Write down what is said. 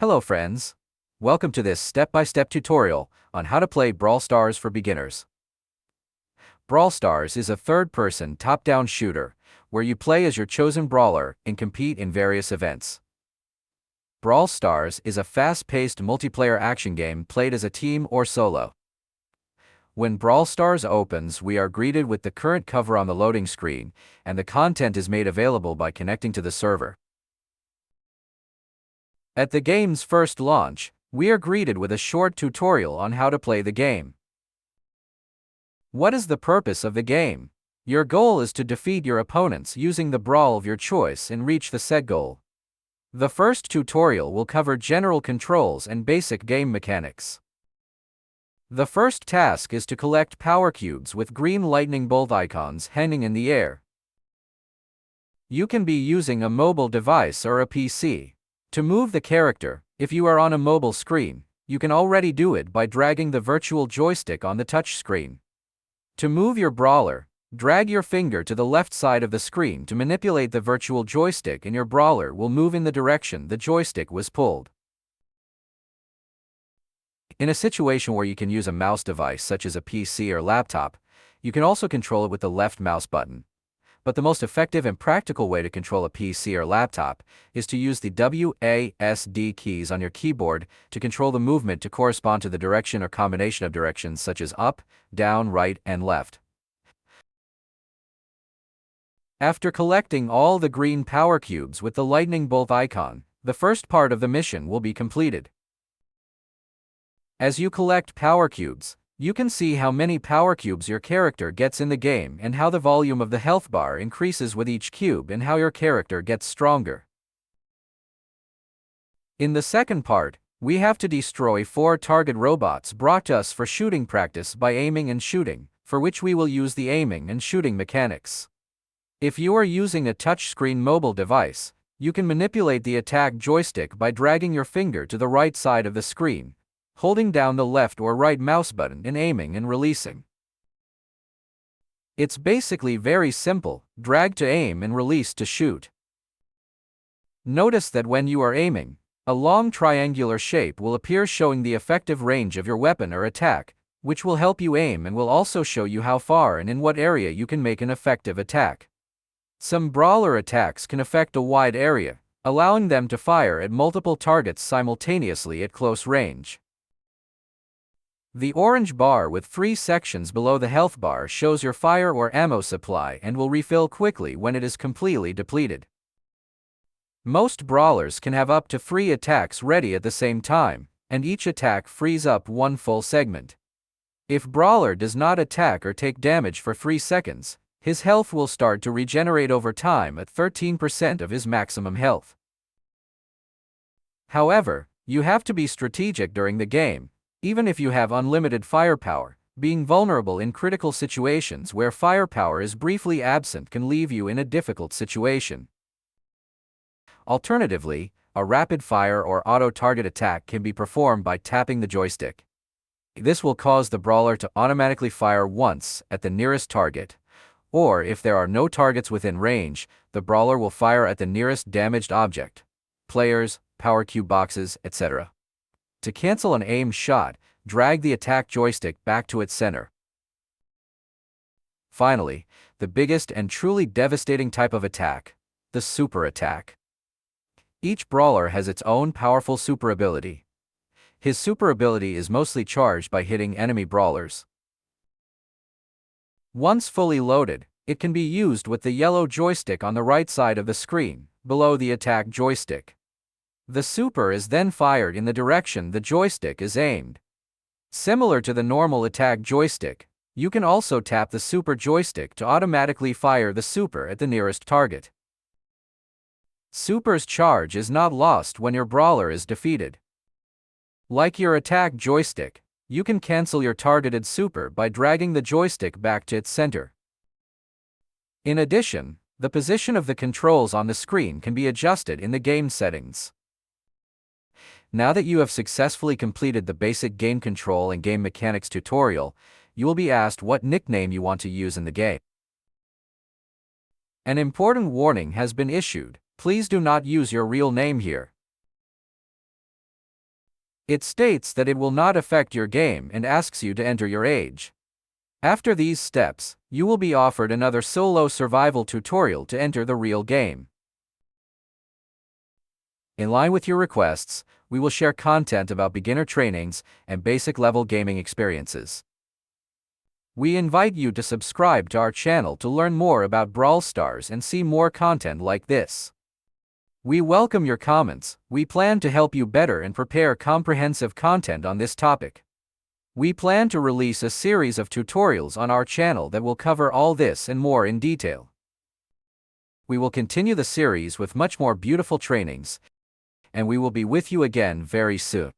Hello friends! Welcome to this step-by-step tutorial on how to play Brawl Stars for beginners. Brawl Stars is a third-person top-down shooter where you play as your chosen brawler and compete in various events. Brawl Stars is a fast-paced multiplayer action game played as a team or solo. When Brawl Stars opens, we are greeted with the current cover on the loading screen, and the content is made available by connecting to the server. At the game's first launch, we are greeted with a short tutorial on how to play the game. What is the purpose of the game? Your goal is to defeat your opponents using the brawl of your choice and reach the set goal. The first tutorial will cover general controls and basic game mechanics. The first task is to collect power cubes with green lightning bolt icons hanging in the air. You can be using a mobile device or a PC. To move the character, if you are on a mobile screen, you can already do it by dragging the virtual joystick on the touch screen. To move your brawler, drag your finger to the left side of the screen to manipulate the virtual joystick, and your brawler will move in the direction the joystick was pulled. In a situation where you can use a mouse device such as a PC or laptop, you can also control it with the left mouse button. But the most effective and practical way to control a PC or laptop is to use the WASD keys on your keyboard to control the movement to correspond to the direction or combination of directions such as up, down, right, and left. After collecting all the green power cubes with the lightning bolt icon, the first part of the mission will be completed. As you collect power cubes, you can see how many power cubes your character gets in the game and how the volume of the health bar increases with each cube and how your character gets stronger. In the second part, we have to destroy 4 target robots brought to us for shooting practice by aiming and shooting, for which we will use the aiming and shooting mechanics. If you are using a touchscreen mobile device, you can manipulate the attack joystick by dragging your finger to the right side of the screen, holding down the left or right mouse button and aiming and releasing. It's basically very simple: drag to aim and release to shoot. Notice that when you are aiming, a long triangular shape will appear showing the effective range of your weapon or attack, which will help you aim and will also show you how far and in what area you can make an effective attack. Some brawler attacks can affect a wide area, allowing them to fire at multiple targets simultaneously at close range. The orange bar with 3 sections below the health bar shows your fire or ammo supply and will refill quickly when it is completely depleted. Most brawlers can have up to 3 attacks ready at the same time, and each attack frees up 1 full segment. If brawler does not attack or take damage for 3 seconds, his health will start to regenerate over time at 13% of his maximum health. However, you have to be strategic during the game. Even if you have unlimited firepower, being vulnerable in critical situations where firepower is briefly absent can leave you in a difficult situation. Alternatively, a rapid-fire or auto-target attack can be performed by tapping the joystick. This will cause the brawler to automatically fire once at the nearest target, or if there are no targets within range, the brawler will fire at the nearest damaged object, players, power cube boxes, etc. To cancel an aimed shot, drag the attack joystick back to its center. Finally, the biggest and truly devastating type of attack: the super attack. Each brawler has its own powerful super ability. His super ability is mostly charged by hitting enemy brawlers. Once fully loaded, it can be used with the yellow joystick on the right side of the screen, below the attack joystick. The super is then fired in the direction the joystick is aimed. Similar to the normal attack joystick, you can also tap the super joystick to automatically fire the super at the nearest target. Super's charge is not lost when your brawler is defeated. Like your attack joystick, you can cancel your targeted super by dragging the joystick back to its center. In addition, the position of the controls on the screen can be adjusted in the game settings. Now that you have successfully completed the basic game control and game mechanics tutorial, you will be asked what nickname you want to use in the game. An important warning has been issued: please do not use your real name here. It states that it will not affect your game and asks you to enter your age. After these steps, you will be offered another solo survival tutorial to enter the real game. In line with your requests, we will share content about beginner trainings and basic level gaming experiences. We invite you to subscribe to our channel to learn more about Brawl Stars and see more content like this. We welcome your comments. We plan to help you better and prepare comprehensive content on this topic. We plan to release a series of tutorials on our channel that will cover all this and more in detail. We will continue the series with much more beautiful trainings, and we will be with you again very soon.